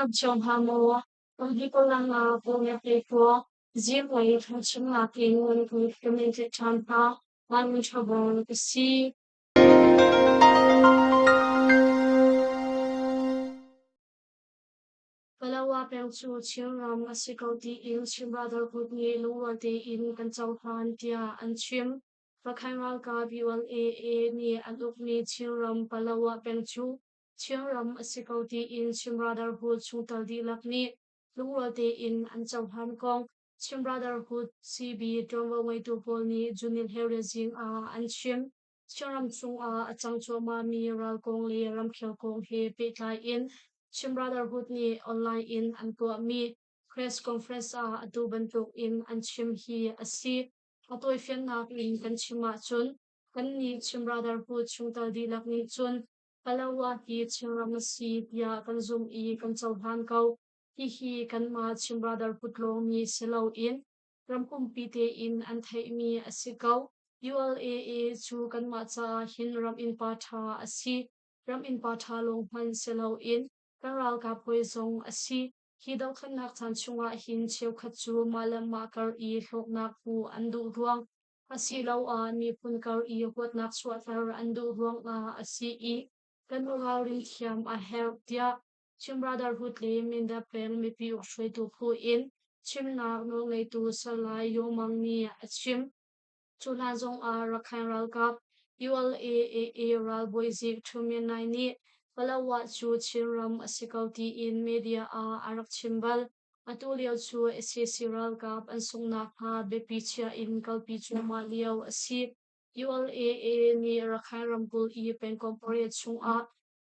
up John Hamo, people lang punya po, Zinglei Thawngchimnak in community Tampa, one trouble to see. Palawa peng chu chiang ram asikauti in chim brotherhood ni luwate in kan chauhan tia an chim pakhangal ka biwal a ni anuk ni chiang ram palawa peng chu chiang ram asikauti in chim brotherhood chu taldi lakni luwate in an chauhan kong chim brotherhood cb tomwa wai tu pol ni junil herezing an chim chiang ram chung achang choma mi ral kong le ram khel kong he pe tlai in Chim Brotherhood ni online in an tua mi press conference atu bantuk in an chim hi asi atoi fian nak in kan chima chun kan ni Chim Brotherhood chung tal di lak ni chun palawa hi chim ramasi ya kan zoom I kan chauhan kau hi kan ma Chim Brotherhood long mi selo in ramkum pite in an thai mi asikau ULAA chu kan ma cha hin ram in pa tha asi ram in pa tha long man selo in karal ka poizong asi hidaw khanak chan chunga hin cheu khachu malam makar I hloknak pu andu ruang asi lo mi punkar I hotnak swatar andu ruang asi I kanwa rin thiam a help dia chim brotherhood le minda peng mi pi shwe tu pu in chim na no le tu salai yo mangni achim chula zong rakhain ral kap ULAA ral boizik thumin nai ni palawa chu chiram asikauti in media arak chimbal atulio chu SCC ral kap ansungna ha bepichia in kalpi chu maliao asi ULAA ni rakhain rampul I pen corporate chung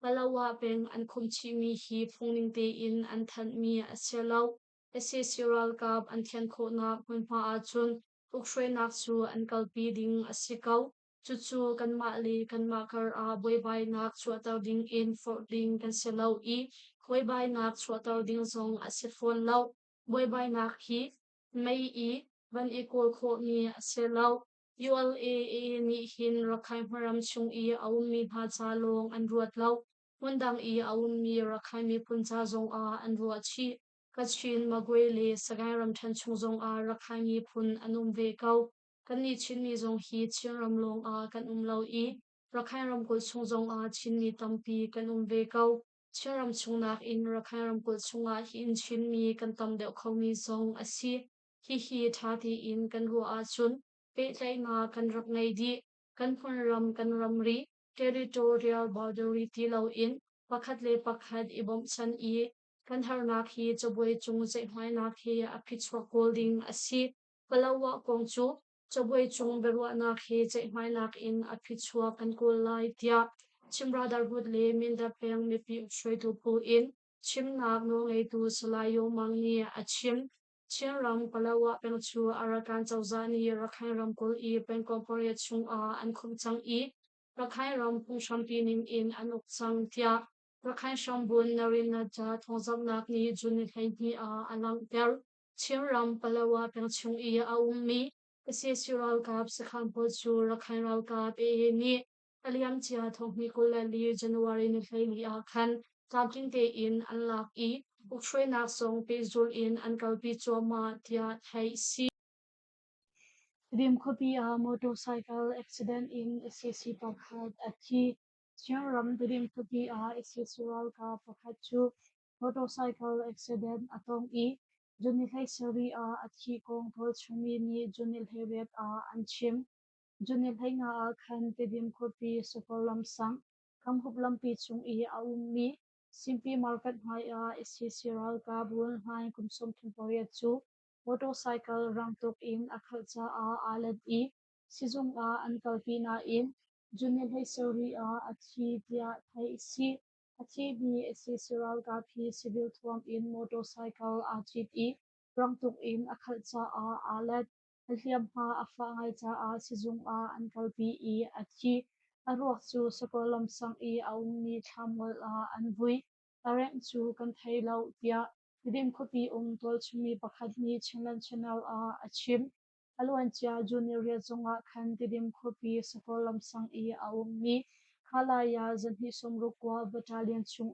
palawa pen an khumchi mi hi phungning te in an than mi aselau SCC ral kap an thian kho na hmunpa chun ukshwe nak chu an kalpi ding asikau chuchu kan ma le kan ma kar boy bai nak chu ataw ding in for ding kan selo I boy bai nak chu ataw ding zong asit phone lau boy bai nak hi mai I ban equal kho ni selo ULAA ni hin rakhai maram chung I awum mi pha cha long an ruat lau mundang I awum mi rakhai mi puncha zong an ruat chi kachin magwe le sagai ram than chung zong rakhai mi phun anum ve kau kan ni chin mi zong hi chiang ram long kan lo I rakhai ram kul chung zong chin mi tampi kan ve kau chiang ram chung nak in rakhai ram kul chunga hi in chin mi kan tam deuh kho mi zong asi hi tha ti in kan ru chun pe tlai na kan rak ngai di kan phun ram kan ram ri territorial boundary ti lo in pakhat le pakhat ibom chan I kan har nak hi choboi chung che hmai nak hi a phichwa holding asi palawa kong chu choboi chung berwa nak hi che hmai nak in a phichwa kan kul lai tia chim brotherhood le min da peng mi pi shoi tu pu in chim nak no ngei tu salayo mangni a chim chiang ram palawa peng chu arakan chawzani rakhai ram kul I pen corporate chung an khum chang I rakhai ram pung shampi ning in anuk chang tia rakhai shambun narin na cha thongzamnak ni juni thaini alang ter chiang ram palawa peng chung I mi SCC kap sakhan po chu rakhai ral kap ni aliam chia thongmi kulali January ni thaini khan tamting te in anlak I ukshwe nak song pe zul in an kalpi choma tia thai si rim khopi motorcycle accident in SCC pakhat athi chiang ram rim khopi SCC ka pakhat chu motorcycle accident atong I junil hai sari athi kong thol chumi ni junil hai ret anchim junil hai nga khan te rim khopi supalam sang kam hup lampi chung I mi simpi market hai SCC ka bul hai kumsom thuporiat chu motorcycle rangtuk in akhalcha alad I sizung ankal pina in junil hai sori achi dia thai si achi bi SCC ka phi civil thom in motorcycle achit I rangtuk in akhalcha alad hliam ha afa ngai cha sizung ankal pi I achi arwak chu sakolam sang I auni thamol anvui areng chu kan thai lau tia rim khopi tol chumi pakhat ni changlan channel achim alwan cha junior ria zonga khan rim khopi sakolam sang I mi khala ya zanhi somrukwa battalion chung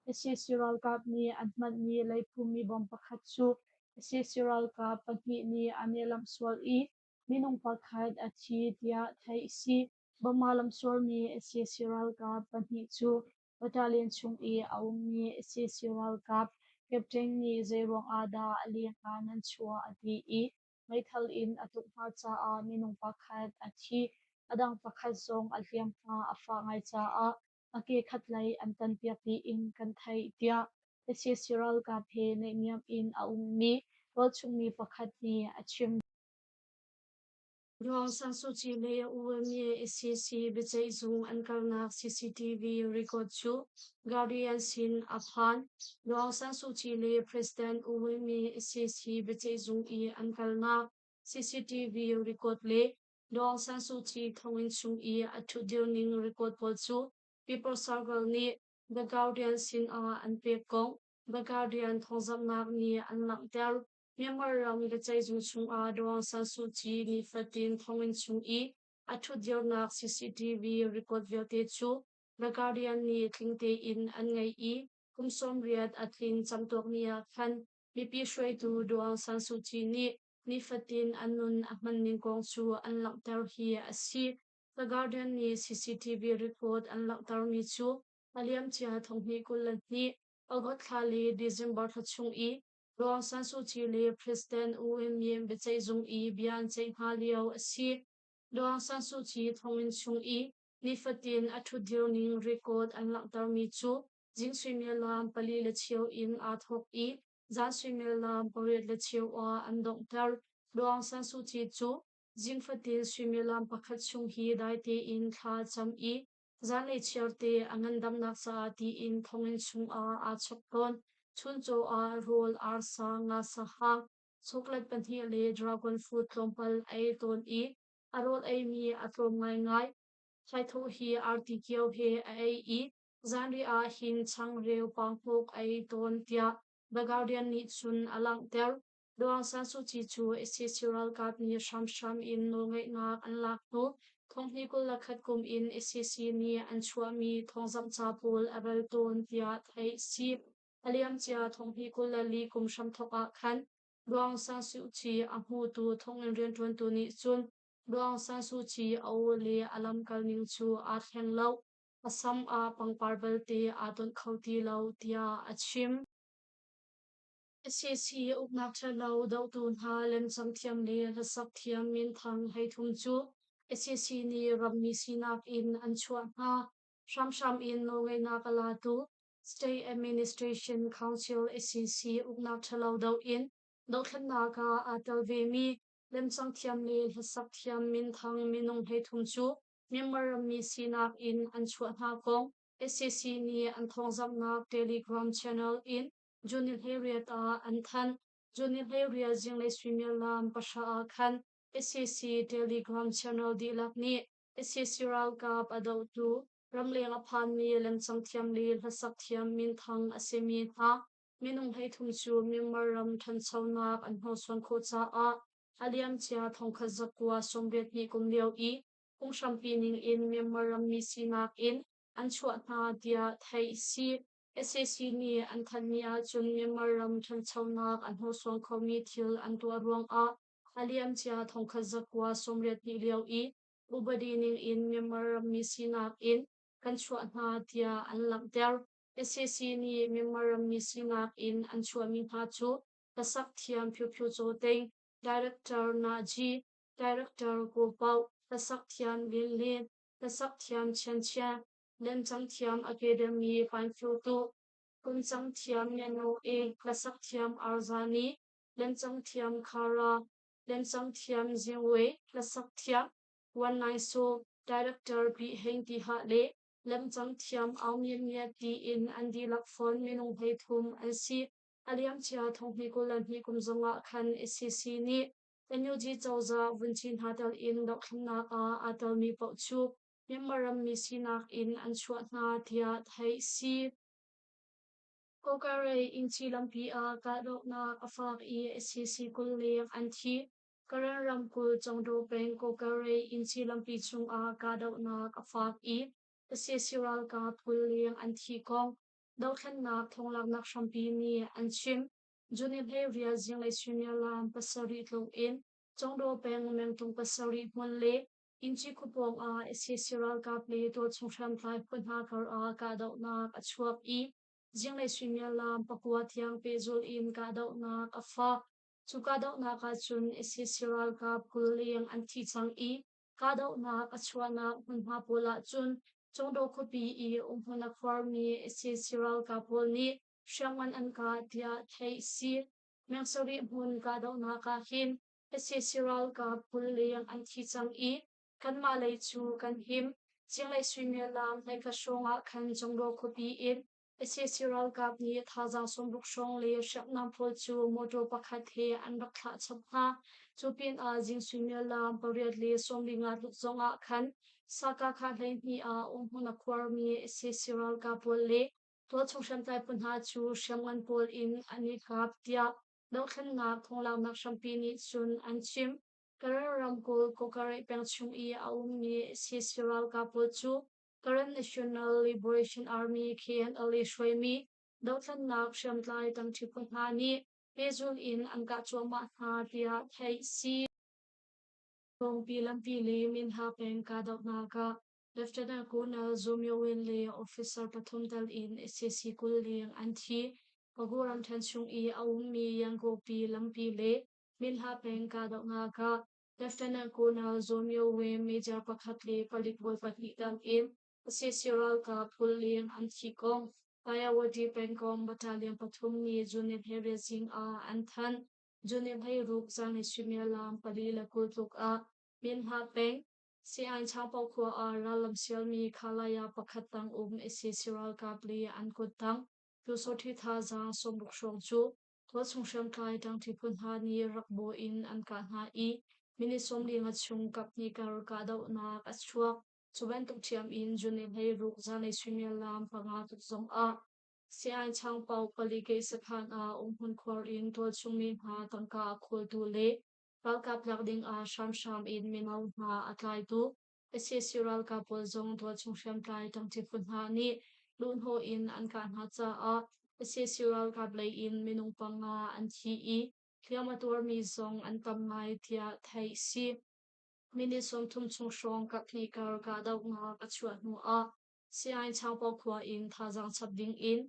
SCSural Cup ni Admat ni Laipumi Bompakatsu SCSural Cup Pagi ni Anelam Swal I Minung Pakhat Achi Tia Thai Si Bamalam Swal ni SCSural Cup Pagi Chu Battalion Chung I Aung ni SCSural Cup Captain ni Zerong Ada Aliaka Nanchua Ati I May Thal in Atuk Cha A Minung Pakhat Achi Adang Pakhat Zong Aliam Pa Afa Ngai Cha A Ake khatlai an tan piati in kan thai tia SCSural ka phe nei niam in aung ni wal chung mi pakhat ni achim Rong San Suu Kyi le UMA SCC Bichai Zung Ankarnak CCTV record chu Guardian Sin Aphan Rong San Suu Kyi le President UMA SCC Bichai Zung I Ankarnak CCTV record le Rong San Suu Kyi Thongin Chung I Athu Dirning record pol chu People Circle ni The Guardian Sin A Anpekong The Guardian Thongzamnak ni Anlakter Member ram the chai zu chung a Rong San Suu Kyi ni fatin thongin chung I athu diornak CCTV record velte chu The Guardian ni tlingte in an ngai I kumsom riat atlin chamtok nia khan mipi shwai tu Rong San Suu Kyi ni fatin anun ahman ning kong chu an laktar hi asi The Guardian ni CCTV report an laktar mi chu aliam chia thonghi kulan ni August khali December thachung I Rong San Suu Kyi le President UMA Bichai Zung I Bian Chai Nga Liao asi Rong San Suu Kyi Thongin Chung I ni fatin athu dirning record an laktar mi chu jing swimel lam pali le chiao in a thok I zan swimel lam poret le chiao a an doktar Rong San Suu Kyi chu jing fatin swimel lam pakhat chung hi dai te in thla cham I zan le chiao te angandam nak sa ti in thongin chung a chok ton chun cho a rol ar sa nga sa hang choklat panthi le dragon fruit tlompal ai ton I arol ai mi atlom ngai ngai chai tho hi article he ai I zanri a hin chang reu pangpok ai ton tia The Guardian ni chun alang ter Rong San Suu Kyi chu SCSural Cup ni sham in no ngai ngak an lak tu thong hi kul lakhat kum in SCC ni an chua mi thongzam cha pol aral ton tia thai si aliam chia thong hi kul li kum sham thoka khan Rong San Suu Kyi a hmu tu thong in rian tuan tu ni chun Rong San Suu Kyi aw le alam kal ning chu a thleng lo asam a pangpar balte a don khauti lo tia achim SCC uknak chalo do tu na lem cham thiam le la sak thiam min thang hai thum chu SCC ni rammi sinak in an chua na sham in no ngai na kala tu State Administration Council SCC uknak chalo do in do thlan na ka atal ve mi lem cham thiam le la sak thiam min thang minung hai thum chu member rammi sinak in an chua na kong SCC ni an thongzam na Telegram channel in Junil Heriat a Anthan, Junil Heria Zinglei Thawngchimnak Pasha a Khan, SCC Telegram Channel di lakni, SCSural Cup adaw tu, Ramleng Aphan mi lem chang thiam li lasak thiam min thang asemi ha, minung hai thum chu mimar ram than chawnak an hno swan kho cha a, aliam chia thongkhat zakwa somret ni kum liao I, kung shampi ning in mimar ram mi sinak in, an chuat na dia thai si, SCC ni an than ni a chun member ram than chawnak an hno suang kho mi thil an tua ruang a aliam chia thongkhat zakwa somret ni liao I ubadi ning in member ram mi sinak in kan chuat na tia an lam der SCC ni member ram mi sinak in an chua mi ha chu kasak thiam phu cho teng director na ji director ko pau kasak thiam lin lin kasak thiam chen lem chang thiam academy pan phu tu kun chang thiam neno e klasak thiam arzani lem chang thiam khara lem chang thiam jingwei klasak thiam one nine so director bi heng ti ha le lem chang thiam awmien nia ti in andi lak phone minung hei thum an si aliam chia thong hi ko lan hi kum zonga khan SCC ni NUG chawza vunchin hatal in dok thumna ka atal mi pau chu member mi sinak in an chuat na thia thai si Kokare inchi lampi a ka dok na afak I SCC kul le an thi karan ram kul chongdo peng kokare inchi lampi chung a ka dok na afak I SCC ral ka pul le an thi kong dau khan nak thong lak nak shampi ni an chim juni he ria zinglei swimmia lam pasari tlo in chongdo peng meng tung pasari mon le inchi khupong a essential ka ple to chungsham thai phunha kar a ka dau nak achuak I zinglei swimmia lam pakwa thiang pe zul in ka dau nak afa chu ka dau nak a chun essential ka pul leng an thi chang I ka dau nak achuana phunha pola chun chongdo khopi I umhuna farmi essential ka pol ni shaman an ka tia thai si mengsori mun ka dau nak a hin essential ka pul leng an thi chang I kan ma lei chu kan him zinglei swimmia lam hai ka shonga khan chongdo khopi in essential ka ni thaza somruk shong le shaknam phol chu moto pakhat he an rakha chapha chupin a jing swimmia lam pariat le somlinga luk zonga khan saka kha hlei ni a umhuna khwar mi essential ka pol le to chungsham tai punha chu shamwan pol in ani kap tia dau khan na thonglam nak shampi ni chun an chim Kararam ko kokare pengchung I aum ni essential ka pol chu Karen National Liberation Army KNLA shwaymi dawtlan nak shamtlai tang thipun ha ni pezul in angka choma ha tia thai si kong pilam pili min ha peng ka dawt naka Lieutenant Colonel Zomyo Winley Officer Pathum Dal in SSC Kuling Anthi Paguram Thanchung I aum mi yang go pilam pili min ha peng ka dawt naka Lieutenant Colonel Zomyo Win Major Pakhatli Palik Boy Patnikam in Assessoral ka Puling Anthi Kong Payawadi Pengkong Battalion Pathum ni Junit Herezing a Anthan Junit Hai Ruk Zang Isumia Lam Palila Kultuk a Min Ha Peng si an chapau khua a ralam sialmi khalaya pakhatang essential ka pli an kutang tu sothi tha za somruk shong chu to chungsham kai tang thi phun ha ni rakbo in an ka ha I mini somli nga chung kap ni kar ka dau na ka chuak chuban tuk thiam in juni hei ruk za nei swimia lam panga tuk zong a si an chang pau pali ke sakhan a hun khwar in to chungmi ha tangka khol tu le Palka plakding a sham in minaw na atlay tu essential ka pol zong to chungsham tlai tang ti phun ha ni lun ho in an ka na cha a essential ka play in minung panga an thi I kliamator mi zong an tam ngai tia thai si mini som thum chung shong ka thni kar ka dau nga ka chuat nu a si ai chang pau khwa in tha jang chap ding in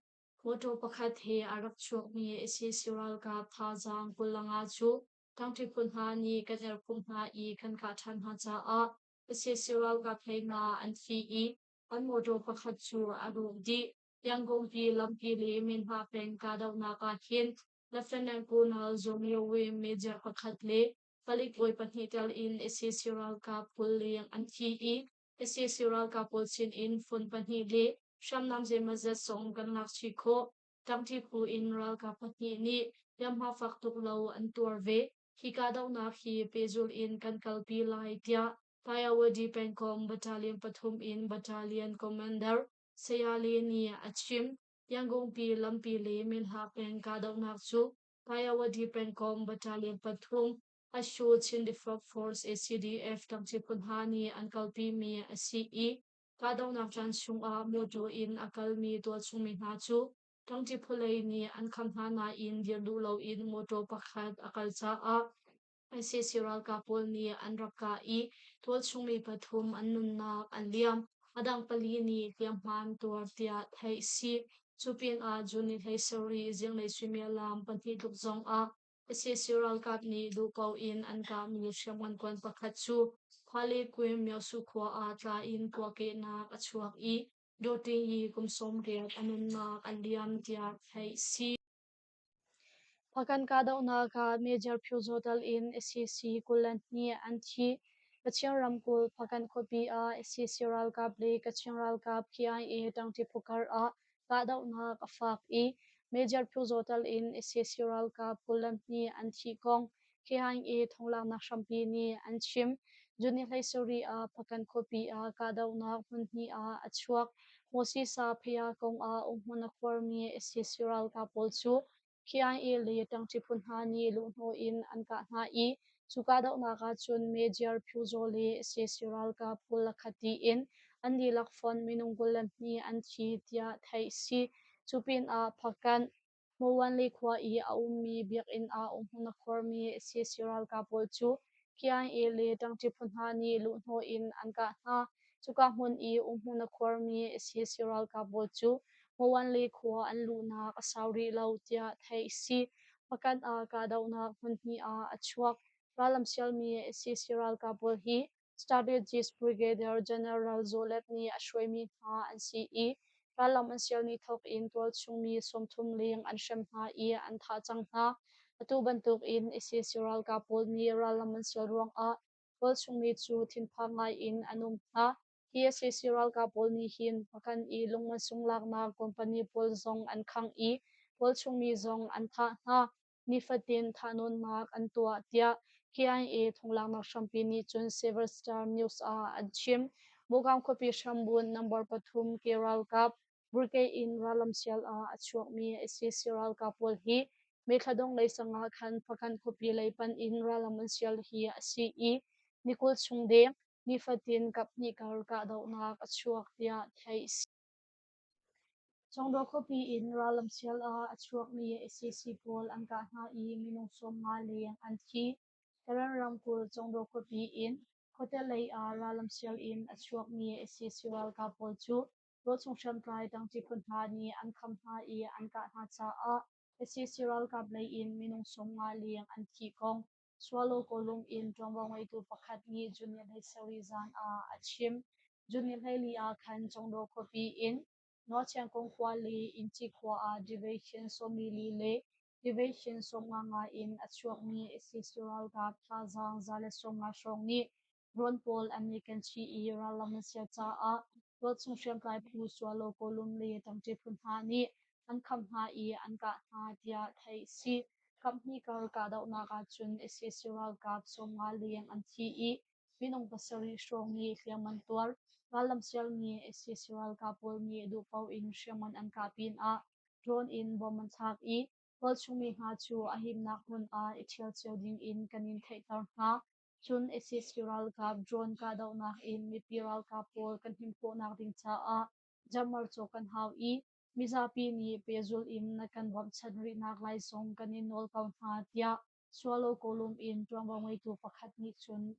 moto pakhat he arak chuak mi essential ka tha jang kulanga chu tang thi phun ha ni kan er phum ha I kan ka than ha cha a essential ka phei na an thi I an moto pakhat chu aru di yang gong pi lam pi le min ha pen ka dau na ka hin Lieutenant Colonel Zomio we Major pakhat le Palik boy panitel in essential ka puling an thi I essential ka pul chin in fun panile sham nam je mazat song kan lak chi kho tam thi pu in ral ka pani ni yam ha fak tuk lo an tur ve hi ka dau na hi pezul in kan kalpi lai tia Payawadi Penkom Battalion Pathum in Battalion Commander Sayali ni achim Yanggong pi lampi le min ha pen ka dau nak chu Payawadi Penkom Battalion Pathum Ashu Chindifok Force ACDF tangchi punhani an kalpi mi ACE kadaw na chan chung a mojo in akal mi to chung mi na chu tangchi phulei ni an khamha na in dir du lo in moto pakhat akal cha a essential ka pol ni an rakka I to chung mi pathum an nun na an liam adang pali ni liam man tur tia thai si chupin a juni thai sori zinglei swimia lam panthi luk zong a essential ka ni du pau in an ka mi shaman kwan pakhat chu khale kwem mya su khwa a tla in kwa ke na achuak I do te I kum som riat anun na an liam tia thai si Pakan kada una ka major fuzotal in SCC kulant ni anti kachang ramkul pakan kopi a SCC ral kap le kachang ral kap KIA tang ti pukar a kada una ka fak I major fuzotal in SCC ral kap kulant ni anti kong KIA thonglang nak shampi ni anchim juni hlai sori a pakan kopi a kada una hun ni a achuak mosi sa phya kong a umhuna kwarmi SCC ral kapol chu KIA le tang chi phun ha ni lu no in an ka na I chuka dau na ka chun major phuzo le essential ka phul khati in an di lak fon minung gulan ni an chi tia thai si chupin a phakan mowan le khwa I a mi biak in a huna khor mi si siral ka pol chu kian e le tang ti phun ha ni lu no in an ka ha chuka mun I huna khor mi si siral ka pol chu mowan le khwa an lu na ka sauri lau tia thai si pakan a ka dau na hun hi a achuak ralam sial mi si siral ka pol hi strategist brigadier general zolet ni ashwai mi ha an si I ralam an sial ni thok in tol chung mi somthum ling an shem ha I an tha chang ha atu bantuk in isi siral ka pol ni ralam an sial ruang a tol chung mi chu thin pha ngai in anum ha hi isi siral ka pol ni hin pakan I lungman sung lak na company pol zong an khang I pol chung mi zong an tha ha ni fatin thanon mak an tua tia KIA thonglang nak shampi ni chun Silver Star News a anchim mugam kopi shambun number pathum Keral Kap burke in ralam sial a achuak mi isi siral kapol hi mekladong lay sanga khan pakan kopi lay pan in ralam sial hi asi I nikul chungde ni fatin kapni kar ka daw nak achuak tia thai chongdo kopi in ralam sial a achuak mi isi pol an ka na I minung som nga leng an thi karan ramkul chongdo kopi in hotel lay a ralam sial in achuak mi isi siral ka pol chu ro chung sham trai tang chi phun ha ni an kham ha I an ka na cha a isi siral ka lay in minung som nga leng an thi kong swallow kolum in tongwang wai tu pakhat ni junior hai sawi zan a achim junior hai li a khan chongdo kopi in no chang kong kwa li in chi kwa a division so mi li le division so nga in achuak mi isi siral ka tha zang zale so nga shong ni ron pol american chi I ralam sia cha a ro chung shem kai pu swallow kolum le tang che phun ha ni an kham ha I an ka ha tia thai si company kar ka daw na ka chun isi siral ka so nga liang an thi I minong pasari shong ni hliaman tuar ralam sial mi isi siral ka pol mi du pau in shaman an ka pin a drone in boman thak I pol chumi ha chu ahim nak hun a ithial cheu ding in kanin thei tar ha chun isi siral ka drone ka daw nak in mi piral ka pol kan him po nak ding cha a jamar cho kan hau I mizapi ni pezul in na kan bom chadri nak lai song kanin nol kaun ha tia swallow kolum in twang wai tu pakhat ni chun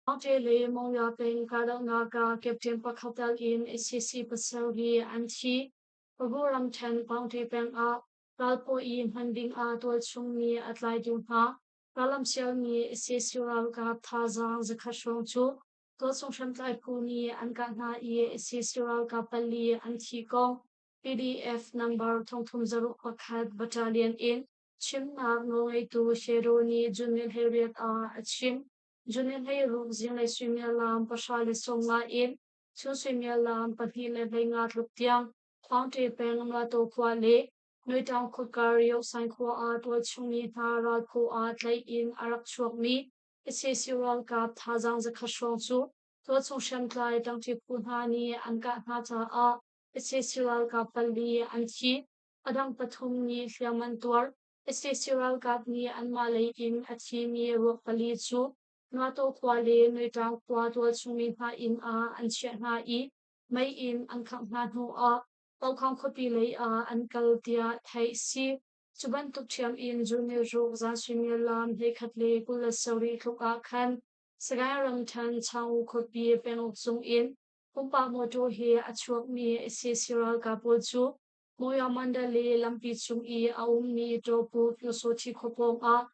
Australia Mongolia Peng Kadanaga Captain Pakatal in SCC Pasari Anchi Paguram Chen Bounty Peng A Valpo in Handing A Tol Chungmi at Lai Dung Ha Ralam Xiaomi SCC Ga Tazang Zakashong Chu Tol Song Shan Tai Puni and Gana E SCC Ga Pali Anchi Gong PDF number Tong Tum Zaru Pakat Battalion in Chim Na Noi Tu Sheroni Junior Harriet A Chim Junior hay rung Zinglei Thawngchimnak pasali songa in chu Thawngchimnak pathi le venga tluptiang County Peng nga to kwa le noi tang khokar yo sai khwa a to chungi tha ra ko a tlai in arak chuak mi ise siwal ka thajang za khashong chu to chung shan tlai tang chi punha ni an ka na cha a ise siwal ka pali an chi adang pathum ni hliaman tuar ise siwal ka ni an ma le in achi mi ro pali chu nga to kwa le noi tang kwa to chumi pha in a an che na I mai in an kham na no a pau khang khopi le a an kal tia thai si chuban tuk thiam in junior ro za senior lam he khatle kul sauri thuka khan sagai ram than chau khopi peng chung in kumpa mo to he achuak mi se siral ka po chu moya mandale lampi chung I aum ni to pu so thi khopong a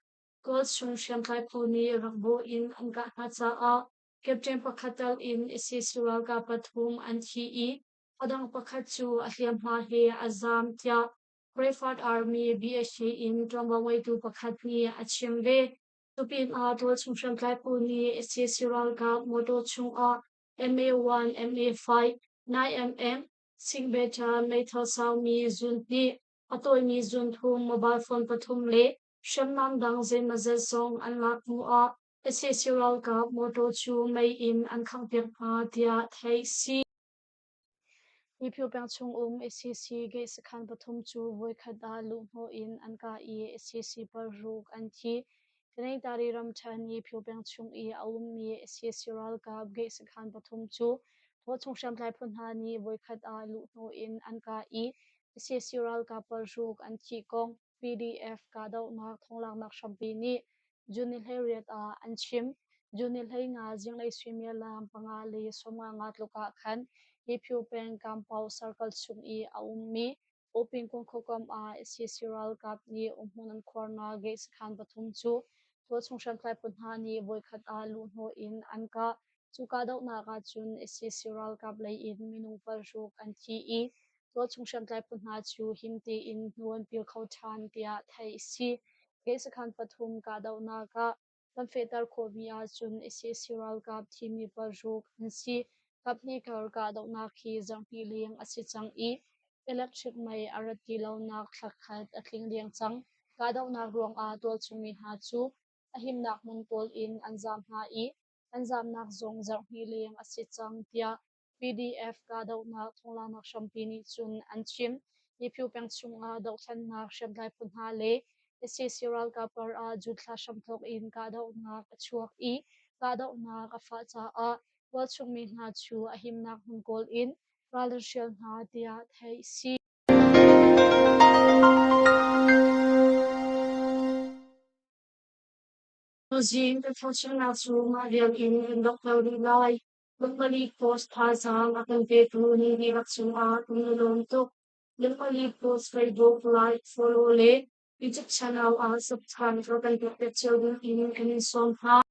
Girls chung siam kai puni rangbo in angka hacha a Captain Pakhatal in isisiwal ka pathum an thi I adang pakhat chu ahliam ha he azam tia Brave Army BSC in Trambawai tu pakhat ni achim ve tupin a tol chung siam kai puni isisiwal ka moto chung a MA1 MA5 9mm Singbeta Meithal Sao mi zun ni atoi mi zun thum mobile phone pathum le Shamnam dang zin mazet song an lak mu a SSUL ka moto chu mai in an khang pek pa tia thai si Ipyo pang chung SCC ge sakhan pathum chu voi khada lu ho in an ka I SCC par ruk an thi tenai tari ram than ni pyo pang chung I aum mi SCC ral ka ge sakhan pathum chu wo chung sham lai phun ha ni voi khat a lu no in an ka I sseural ka par ruk an chi kong pdf ka dau na thonglang nak shampi ni junil heriat a an chim junil hei nga zinglei swimia lam panga le somnga nga tluka khan iphu pen kampau circle chung I a ummi opin kong khokam a sseural kap ni umhunan khorna ge khan pathum chu to chung sham lai phun ha ni voi khat a lu no in an ka chu ka dau na ka chun sseural kap lei in minung par ruk an chi I to chung sham lai phun ha chu himti in nuan pil khau than tia thai si ge khan pathum ka dau na ka kan fetar khomia chun sseural kap thimi par ruk an si kapni kar ka dau na khi jangpi leng asi chang I electric mai arati lo nak thakhat atling liang chang ka dau na ruang a tol chumi ha chu ahim nak mun pol in anjam ha I anjam nak zong jar hi leng asi chang tia pdf ka dau na thongla nak shampini chun anchim iphu peng chunga dau than nak shamlai phun ha le sseural ka par a jutla shamthok in ka dau na chuak I ka dau na ka fa cha a wal chumi na chu ahim nak mun kol in Ralarshel na tia thai si Zinglei Thawngchimnak riam in Dr. Lai Lumpali post pasang akan petuni di laksung a tumulong Lumpali post Facebook like follow le YouTube channel a subscribe for kan picture in som ha